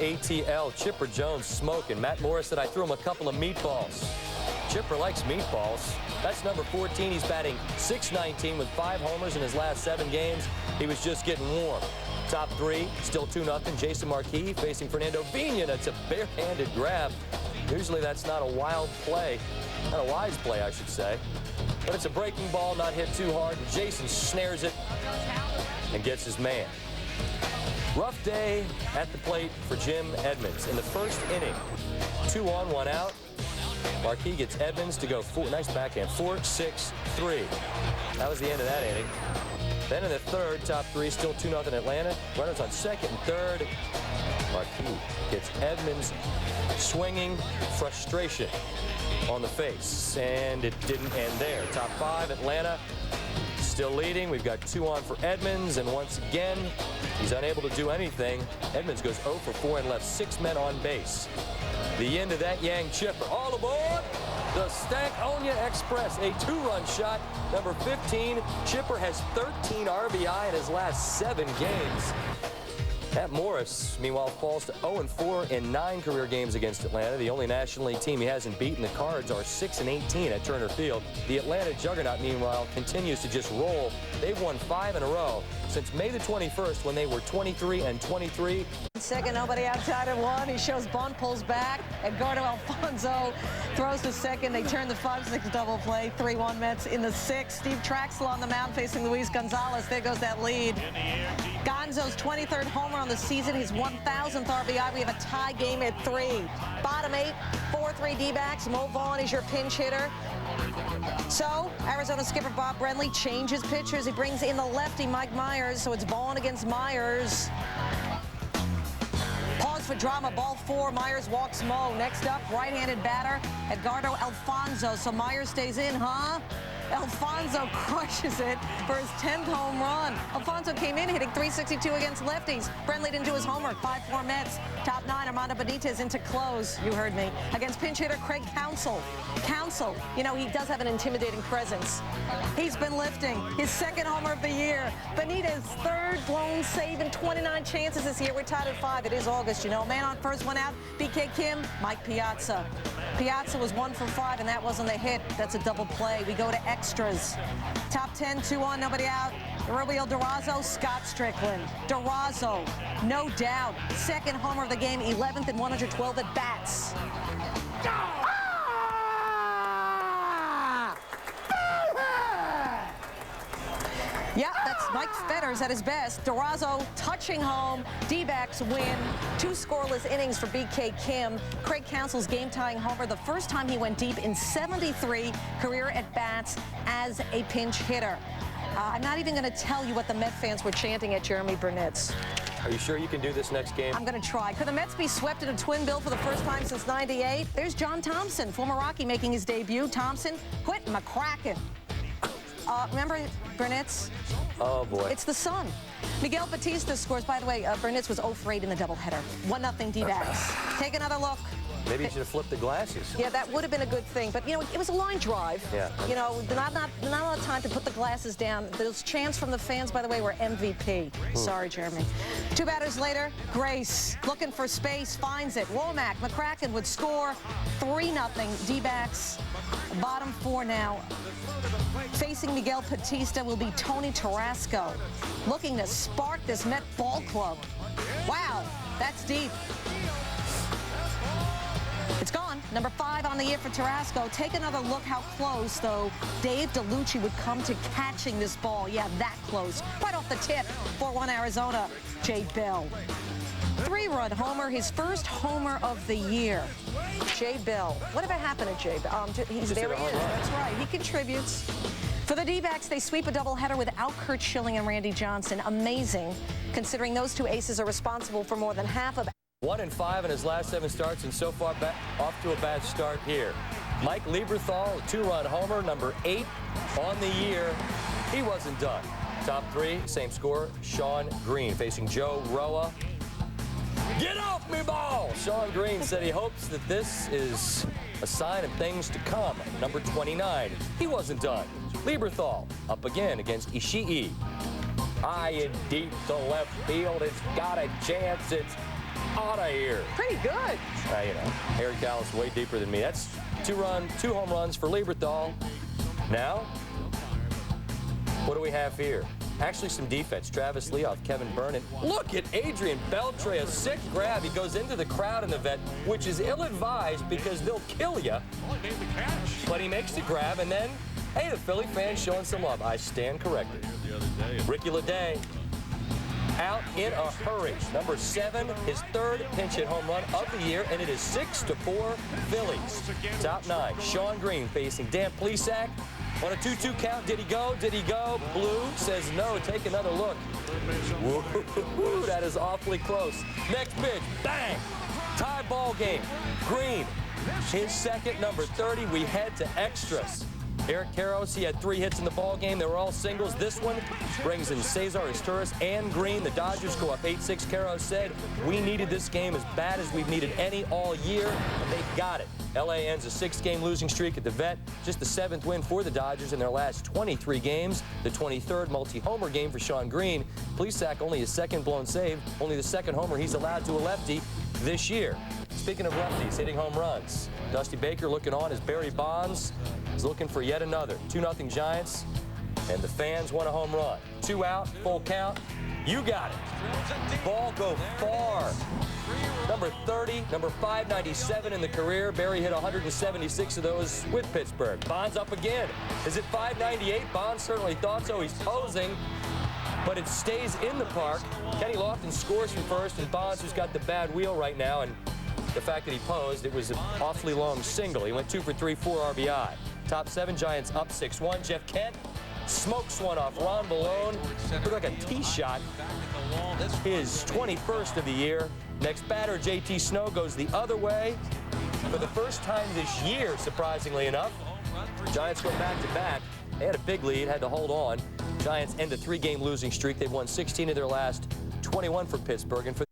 ATL. Chipper Jones smoking. Matt Morris said, I threw him a couple of meatballs. Chipper likes meatballs. That's number 14. He's batting .619 with 5 homers in his last 7 games. He was just getting warm. Top 3, still 2-0. Jason Marquis facing Fernando Vina. That's a barehanded grab. Usually that's not a wild play. Not a wise play, I should say. But it's a breaking ball, not hit too hard. Jason snares it and gets his man. Rough day at the plate for Jim Edmonds. In the first inning, 2 on, 1 out. Marquis gets Edmonds to go 4. Nice backhand. 4-6-3. That was the end of that inning. Then in the third, top 3, still 2-0 Atlanta. Runners on second and third. Marquis gets Edmonds swinging frustration on the face, and it didn't end there. Top 5, Atlanta still leading. We've got 2 on for Edmonds, and once again, he's unable to do anything. Edmonds goes 0 for 4 and left 6 men on base. The end of that Yang Chipper. All aboard the Stankonia Express, a 2-run shot. Number 15, Chipper has 13 RBI in his last 7 games. Matt Morris, meanwhile, falls to 0-4 in 9 career games against Atlanta. The only National League team he hasn't beaten. The Cards are 6-18 at Turner Field. The Atlanta juggernaut, meanwhile, continues to just roll. They've won 5 in a row since May the 21st when they were 23-23. Second, nobody outside of 1. He shows bunt, pulls back. Edgardo Alfonso throws to second. They turn the 5-6 double play. 3-1 Mets in the 6th. Steve Traxler on the mound facing Luis Gonzalez. There goes that lead. Gonzo's 23rd homer on the season, his 1,000th RBI. We have a tie game at 3. Bottom 8, 4-3 D-backs. Mo Vaughn is your pinch hitter. So, Arizona skipper Bob Brenly changes pitchers. He brings in the lefty Mike Myers, so it's Vaughn against Myers. Pause for drama, ball 4. Myers walks Mo. Next up, right-handed batter, Edgardo Alfonso. So Myers stays in, huh? Alfonso crushes it for his 10th home run. Alfonso came in hitting .362 against lefties. Brenly didn't do his homework. 5-4 Mets. Top 9, Armando Benitez into close. You heard me. Against pinch hitter Craig Counsell. Counsell, you know, he does have an intimidating presence. He's been lifting. His 2nd homer of the year. Benitez, 3rd blown save in 29 chances this year. We're tied at 5. It is August, you know. Man on first, 1 out. BK Kim, Mike Piazza. Piazza was 1 for 5, and that wasn't a hit. That's a double play. We go to extras. Top 10, 2 on, nobody out. Roberto Durazo, Scott Strickland. Durazo, no doubt. 2nd homer of the game, 11th and 112 at bats. Yeah, that's Mike Fetters at his best. Durazo touching home. D-backs win. 2 scoreless innings for BK Kim. Craig Counsell's game-tying homer, the first time he went deep in 73 career at-bats as a pinch hitter. I'm not even going to tell you what the Met fans were chanting at Jeremy Burnett's. Are you sure you can do this next game? I'm going to try. Could the Mets be swept in a twin bill for the first time since '98? There's John Thompson, former Rocky, making his debut. Thompson, Quentin McCracken. Remember Burnett's? Oh, boy. It's the sun. Miguel Batista scores. By the way, Burnett's was 0 for 8 in the doubleheader. 1-0 D-backs. Take another look. Maybe you should have flipped the glasses. Yeah, that would have been a good thing. But, you know, it was a line drive. Yeah. You know, not a lot of time to put the glasses down. Those chants from the fans, by the way, were MVP. Sorry, Jeremy. 2 batters later, Grace looking for space, finds it. Womack, McCracken would score. 3-0 D-backs. Bottom 4 now. Facing Miguel Batista will be Tony Tarasco, looking to spark this Met ball club. Wow, that's deep. It's gone. Number 5 on the year for Tarasco. Take another look how close, though, Dave DeLucci would come to catching this ball. Yeah, that close. Right off the tip. 4-1 Arizona. Jay Bell. 3-run homer, his first homer of the year. Jay Bell. Whatever happened to Jay Bell? He's there. He is. That's right. He contributes. For the D-backs, they sweep a doubleheader without Kurt Schilling and Randy Johnson. Amazing, considering those 2 aces are responsible for more than half of 1-5 in his last 7 starts, and so far off to a bad start here. Mike Lieberthal, 2-run homer, number 8 on the year. He wasn't done. Top 3, same score, Sean Green facing Joe Roa. Get off me ball! Sean Green said he hopes that this is a sign of things to come. Number 29, he wasn't done. Lieberthal up again against Ishii. High and deep to left field. It's got a chance. It's out of here. Pretty good. You know, Eric Dallas way deeper than me. That's two home runs for Lieberthal. Now, what do we have here? Actually, some defense. Travis Lee off Kevin Byrne. Look at Adrian Beltre, a sick grab. He goes into the crowd in the vet, which is ill-advised because they'll kill you. But he makes the grab, and then, hey, the Philly fans showing some love. I stand corrected. Ricky Leday out in a hurry. Number 7, his 3rd pinch hit home run of the year, and it is 6-4 Phillies. Top 9, Sean Green facing Dan Plesac. On a 2-2 count, did he go? Did he go? Blue says no. Take another look. Woo, that is awfully close. Next pitch, bang! Tie ball game. Green, his 2nd, number 30. We head to extras. Eric Karros, he had 3 hits in the ball game. They were all singles. This one brings in Cesar Izturis and Green. The Dodgers go up 8-6. Karros said, we needed this game as bad as we've needed any all year, and they got it. LA ends a 6-game losing streak at the vet. Just the 7th win for the Dodgers in their last 23 games. The 23rd multi-homer game for Sean Green. Plesac only his 2nd blown save. Only the 2nd homer he's allowed to a lefty this year. Speaking of lefties hitting home runs, Dusty Baker looking on as Barry Bonds is looking for yet another. 2-0 Giants, and the fans want a home run. 2 out, full count. You got it. Ball go far. Number 30, number 597 in the career. Barry hit 176 of those with Pittsburgh. Bonds up again. Is it 598? Bonds certainly thought so. He's posing, but it stays in the park. Kenny Lofton scores from first, and Bonds, who's got the bad wheel right now, and the fact that he posed, it was an awfully long single. He went 2 for 3, 4 RBI. Top 7, Giants up 6-1. Jeff Kent smokes one off Ron Balone. Looked like a tee shot. His 21st of the year. Next batter, JT Snow, goes the other way. For the first time this year, surprisingly enough, Giants go back-to-back. They had a big lead, had to hold on. Giants end a 3-game losing streak. They've won 16 of their last 21 for Pittsburgh. And for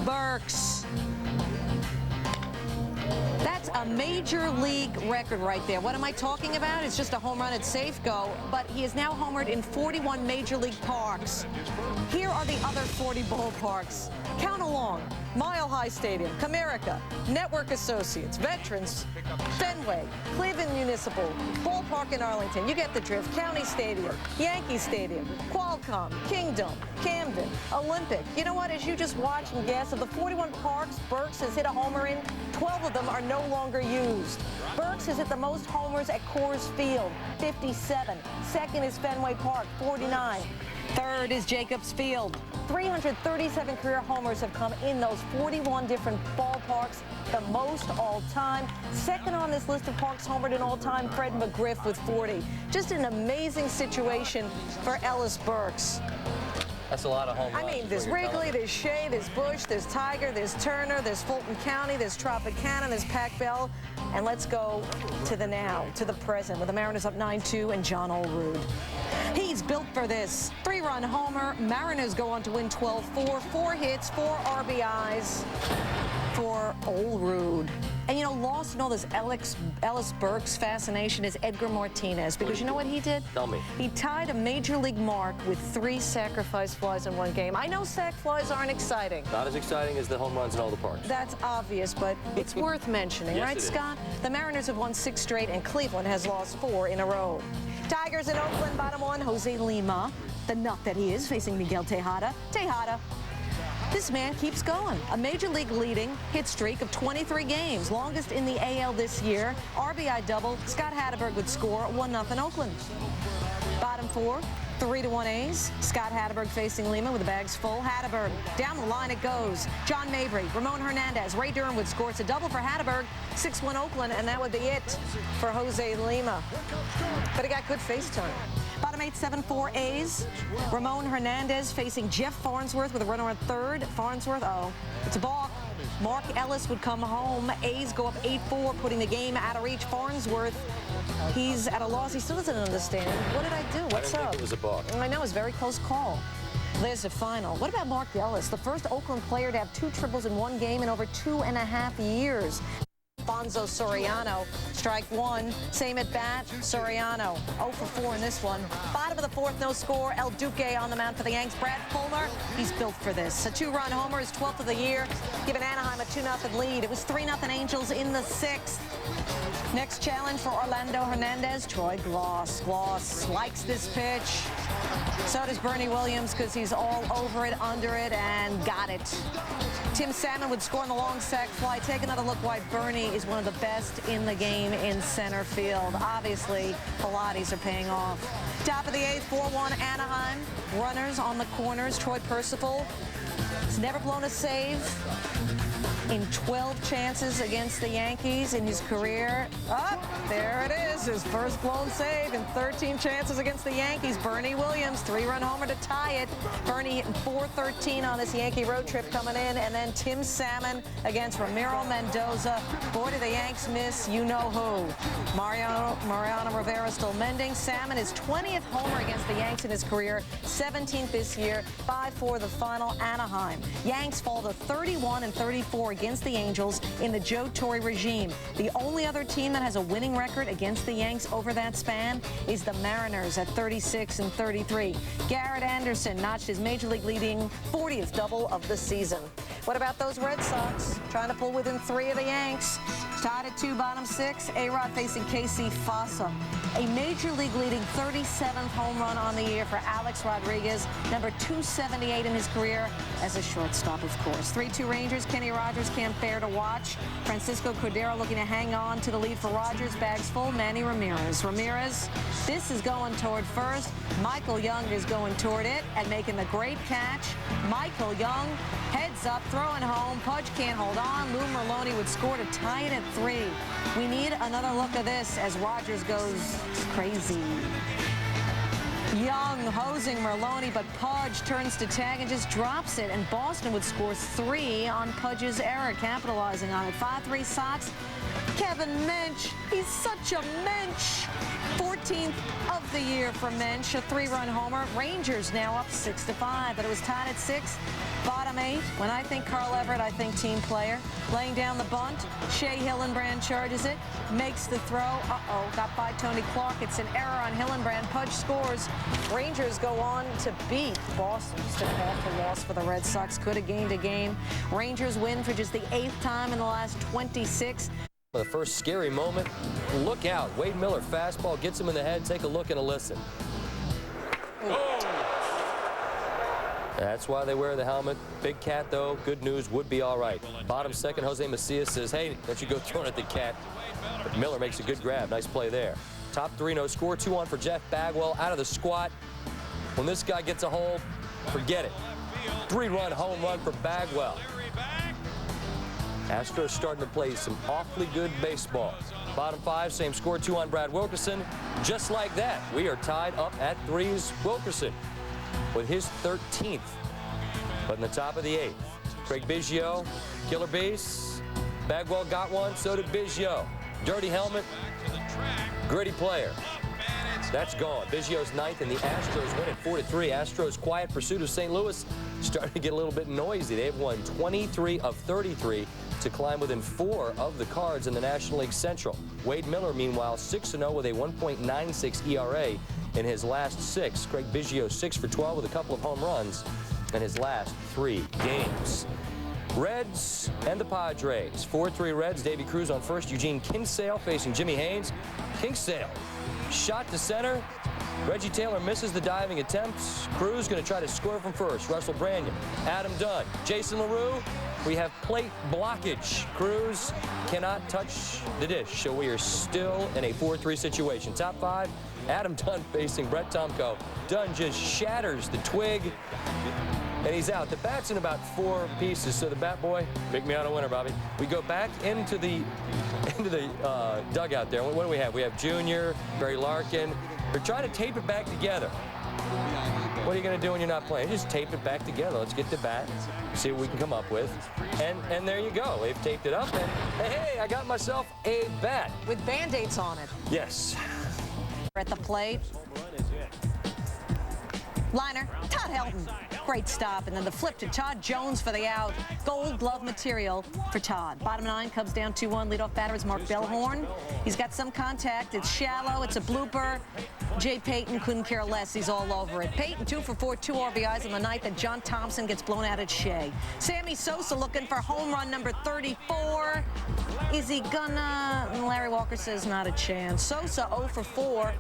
Burks. That's a major league record right there. What am I talking about? It's just a home run at Safeco, but he is now homered in 41 major league parks. Here are the other 40 ballparks. Count along. Mile High Stadium, Comerica, Network Associates, Veterans, Fenway, Cleveland Municipal, Ballpark in Arlington. You get the drift. County Stadium, Yankee Stadium, Qualcomm, Kingdom, Camden, Olympic. You know what? As you just watch and guess, of the 41 parks Burks has hit a homer in, 12 of them are no longer used. Burks has hit the most homers at Coors Field, 57. Second is Fenway Park, 49. Third is Jacobs Field. 337 career homers have come in those 41 different ballparks, the most all time. Second on this list of parks homered in all time, Fred McGriff with 40. Just an amazing situation for Ellis Burks. that's a lot of home runs. I mean, there's Wrigley, there's Shea, there's Bush, there's Tiger, there's Turner, there's Fulton County, there's Tropicana, there's Pac Bell. And let's go to the now, to the present, with the Mariners up 9-2 and John Olerud. He's built for this. 3-run homer. Mariners go on to win 12-4. 4 hits, 4 RBIs for Olerud. And, you know, lost in all this Ellis Burks fascination is Edgar Martinez, because you know what he did? Tell me. He tied a major league mark with 3 sacrifice flies in one game. I know sac flies aren't exciting. Not as exciting as the home runs in all the parks. That's obvious, but it's worth mentioning, Yes, right, it is. Scott? The Mariners have won 6 straight, and Cleveland has lost 4 in a row. Tigers in Oakland, bottom 1, Jose Lima, the nut that he is, facing Miguel Tejada. Tejada. This man keeps going. A major league leading hit streak of 23 games, longest in the AL this year. RBI double. Scott Hatteberg would score 1-0 Oakland. Bottom 4, 3-1 A's. Scott Hatteberg facing Lima with the bags full. Hatteberg, down the line it goes. John Mabry, Ramon Hernandez, Ray Durham would score. It's a double for Hatteberg. 6-1 Oakland, and that would be it for Jose Lima. But he got good face time. Bottom 8, 7-4 A's. Ramon Hernandez facing Jeff Farnsworth with a runner on third. Farnsworth, oh, it's a balk. Mark Ellis would come home. A's go up 8-4, putting the game out of reach. Farnsworth, he's at a loss. He still doesn't understand. What did I do? What's up? I didn't think it was a balk. I know, it was a very close call. There's the final. What about Mark Ellis, the first Oakland player to have 2 triples in one game in over 2.5 years? Alfonso Soriano. Strike one. Same at bat, Soriano. 0 for 4 in this one. Bottom of the fourth, no score. El Duque on the mound for the Yanks. Brad Fuller, he's built for this. A 2-run homer, his 12th of the year, giving Anaheim a 2-0 lead. It was 3-0 Angels in the 6th. Next challenge for Orlando Hernandez, Troy Gloss. Gloss likes this pitch. So does Bernie Williams, because he's all over it, under it, and got it. Tim Salmon would score on the long sac fly. Take another look why Bernie is one of the best in the game in center field. Obviously, Pilates are paying off. Top of the 8th, 4-1 Anaheim. Runners on the corners. Troy Percival has never blown a save in 12 chances against the Yankees in his career. There it is, his first blown save in 13 chances against the Yankees. Bernie Williams, 3-run homer to tie it. Bernie hitting .413 on this Yankee road trip coming in, and then Tim Salmon against Ramiro Mendoza. Boy, did the Yanks miss you-know-who. Mariano Rivera still mending. Salmon his 20th homer against the Yanks in his career, 17th this year, 5-4 the final Anaheim. Yanks fall to 31-34 against the Angels in the Joe Torre regime. The only other team that has a winning record against the Yanks over that span is the Mariners at 36-33. Garrett Anderson notched his major league leading 40th double of the season. What about those Red Sox? Trying to pull within 3 of the Yanks. Tied at 2, bottom 6. A-Rod facing Casey Fossa. A major league leading 37th home run on the year for Alex Rodriguez, number 278 in his career as a shortstop, of course. 3-2 Rangers. Kenny Rogers can't bear to watch. Francisco Cordero looking to hang on to the lead for Rogers. Bags full. Manny Ramirez. This is going toward first. Michael Young is going toward it and making the great catch. Michael Young heads up, throwing home. Pudge can't hold on. Lou Merlone would score to tie it at 3. We need another look at this as Rogers goes crazy. Young hosing Merlone, but Pudge turns to tag and just drops it, and Boston would score 3 on Pudge's error, capitalizing on it. 5-3 Sox. Kevin Mensch, he's such a mensch. 14th of the year for Mensch, a 3-run homer. Rangers now up 6-5, but it was tied at 6. Bottom 8, when I think Carl Everett, I think team player. Laying down the bunt, Shea Hillenbrand charges it, makes the throw. Got by Tony Clark. It's an error on Hillenbrand. Pudge scores. Rangers go on to beat Boston. Just an awful loss for the Red Sox. Could have gained a game. Rangers win for just the 8th time in the last 26. The first scary moment. Look out. Wade Miller fastball gets him in the head. Take a look and a listen. That's why they wear the helmet. Big Cat, though, good news, would be all right. Bottom second, Jose Macias says, hey, don't you go throwing at the Cat. But Miller makes a good grab. Nice play there. Top 3, no score. 2-1 for Jeff Bagwell out of the squat. When this guy gets a hold, forget it. 3-run home run for Bagwell. Astros starting to play some awfully good baseball. Bottom 5, same score, 2 on Brad Wilkerson. Just like that, we are tied up at 3's Wilkerson with his 13th. But in the top of the 8th, Craig Biggio, Killer Beast. Bagwell got one, so did Biggio. Dirty helmet, gritty player. That's gone. Biggio's 9th, and the Astros win at 4-3. Astros' quiet pursuit of St. Louis starting to get a little bit noisy. They've won 23 of 33 to climb within 4 of the Cards in the National League Central. Wade Miller, meanwhile, 6-0 with a 1.96 ERA in his last 6. Craig Biggio 6 for 12 with a couple of home runs in his last 3 games. Reds and the Padres. 4-3 Reds. Davey Cruz on first. Eugene Kinsale facing Jimmy Haynes. Kinsale shot to center. Reggie Taylor misses the diving attempts. Cruz going to try to score from first. Russell Brandon, Adam Dunn, Jason LaRue. We have plate blockage. Cruz cannot touch the dish, so we are still in a 4-3 situation. Top 5, Adam Dunn facing Brett Tomko. Dunn just shatters the twig, and he's out. The bat's in about 4 pieces, so the bat boy, pick me out a winner, Bobby. We go back into the dugout there. What do we have? We have Junior, Barry Larkin. They're trying to tape it back together. What are you going to do when you're not playing? Just tape it back together. Let's get the bat, see what we can come up with. And there you go. They've taped it up, and hey, I got myself a bat. With Band-Aids on it. Yes. At the plate. Liner, Todd Helton. Great stop, and then the flip to Todd Jones for the out. Gold glove material for Todd. Bottom 9, Cubs down 2-1. Leadoff batter is Mark Bellhorn. He's got some contact. It's shallow. It's a blooper. Jay Payton couldn't care less. He's all over it. Payton 2 for 4, 2 RBIs on the night that John Thompson gets blown out at Shea. Sammy Sosa looking for home run number 34. Is he gonna? Larry Walker says not a chance. Sosa 0 for 4.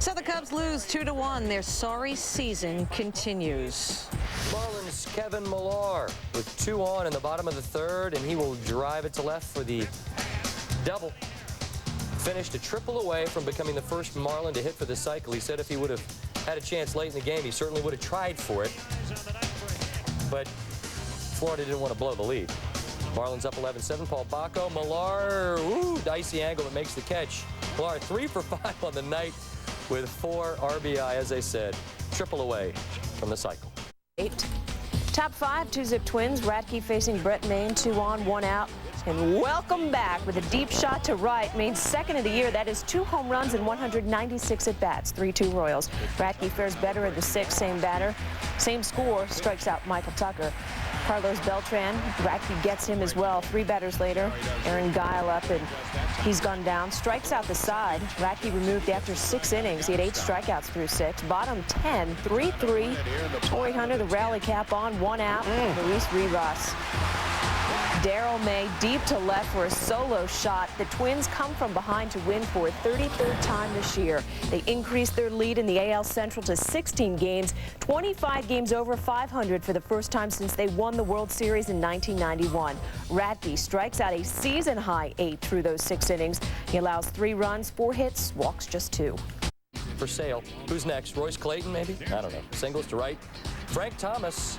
So the Cubs lose 2-1. Their sorry season continues. Marlins' Kevin Millar with 2 on in the bottom of the third, and he will drive it to left for the double. Finished a triple away from becoming the first Marlin to hit for the cycle. He said if he would have had a chance late in the game, he certainly would have tried for it. But Florida didn't want to blow the lead. Marlins up 11-7. Paul Bacco. Millar, dicey angle that makes the catch. Millar 3 for 5 on the night with 4 RBI, as I said. Triple away from the cycle. Top 5, 2-zip Twins. Radke facing Brett Maine, 2 on, 1 out. And welcome back with a deep shot to right. Maine's second of the year. That is 2 home runs and 196 at-bats. 3-2 Royals. Radke fares better in the 6th. Same batter. Same score. Strikes out Michael Tucker. Carlos Beltran. Radke gets him as well. 3 batters later. Aaron Guile up, and he's gone down. Strikes out the side. Radke removed after 6 innings. He had 8 strikeouts through 6. Bottom 10, 3-3. Corey Hunter, the rally cap on, 1 out. Luis Rivas. Darryl May deep to left for a solo shot. The Twins come from behind to win for a 33rd time this year. They increased their lead in the AL Central to 16 games, 25 games over 500 for the first time since they won the World Series in 1991. Radke strikes out a season-high 8 through those 6 innings. He allows 3 runs, 4 hits, walks just 2. For sale. Who's next? Royce Clayton, maybe? I don't know. Singles to right. Frank Thomas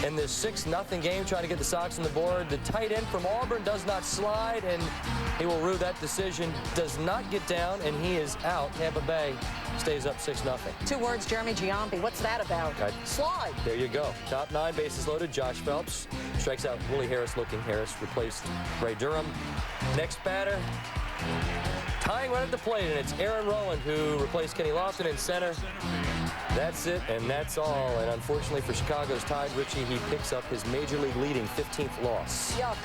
in this 6-0 game trying to get the Sox on the board. The tight end from Auburn does not slide, and he will rue that decision. Does not get down, and he is out. Tampa Bay stays up 6-0. 2 words, Jeremy Giambi. What's that about? Okay. Slide. There you go. Top 9, bases loaded. Josh Phelps strikes out Willie Harris. Looking Harris replaced Ray Durham. Next batter, tying right at the plate, and it's Aaron Rowland who replaced Kenny Lofton in center. That's it, and that's all. And unfortunately for Chicago's Tide, Richie, he picks up his major league leading 15th loss. Yuck.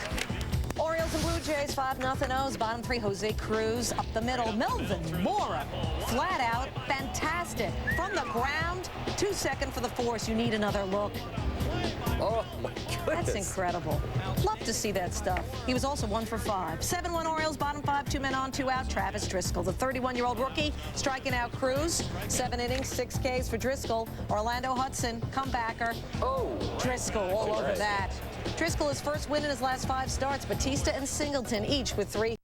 Orioles and Blue Jays 5-0 O's. Bottom 3, Jose Cruz. Up the middle, Melvin Mora. Flat out, fantastic. From the ground, 2 seconds for the force. You need another look. Oh, my goodness. That's incredible. Love to see that stuff. He was also 1 for 5. 7-1 Orioles, bottom 5, 2 men on, 2 out. Travis Driscoll, the 31-year-old rookie, striking out Cruz. 7 innings, 6 Ks for Driscoll. Orlando Hudson, comebacker. Oh. Driscoll all over Right. that. Driscoll his first win in his last 5 starts. Batista and Singleton each with 3.